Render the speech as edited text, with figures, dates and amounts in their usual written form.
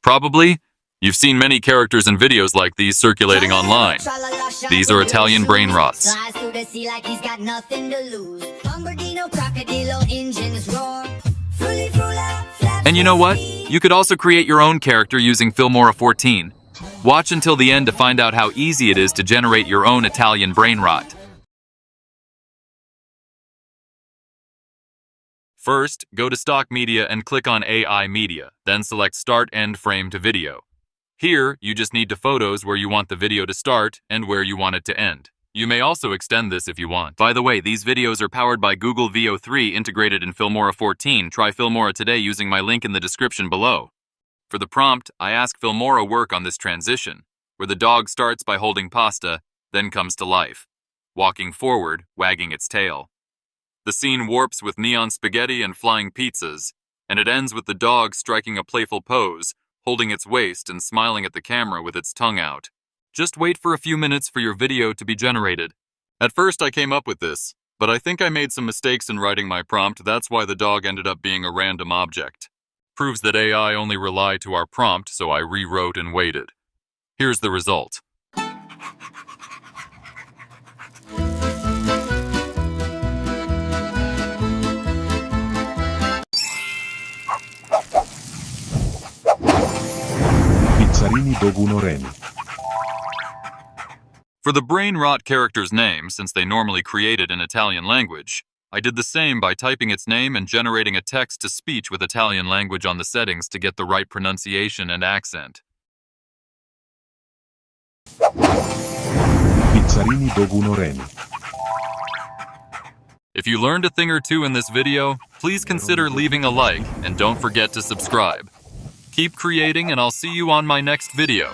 Probably, you've seen many characters and videos like these circulating online. These are Italian Brainrots. And you know what? You could also create your own character using Filmora 14. Watch until the end to find out how easy it is to generate your own Italian Brainrot. First, go to Stock Media and click on AI Media, then select Start End Frame to Video. Here, you just need to photos where you want the video to start and where you want it to end. You may also extend this if you want. By the way, these videos are powered by Google VO3 integrated in Filmora 14. Try Filmora today using my link in the description below. For the prompt, I ask Filmora work on this transition, where the dog starts by holding pasta, then comes to life, walking forward, wagging its tail. The scene warps with neon spaghetti and flying pizzas, and it ends with the dog striking a playful pose, holding its waist and smiling at the camera with its tongue out. Just wait for a few minutes for your video to be generated. At first I came up with this, but I think I made some mistakes in writing my prompt. That's why the dog ended up being a random object. Proves that AI only rely to our prompt, so I rewrote and waited. Here's the result. Pizzarini Dogirini. For the Brainrot character's name, since they normally create it in Italian language, I did the same by typing its name and generating a text-to-speech with Italian language on the settings to get the right pronunciation and accent. Pizzarini Dogirini. If you learned a thing or two in this video, please consider leaving a like and don't forget to subscribe. Keep creating and I'll see you on my next video.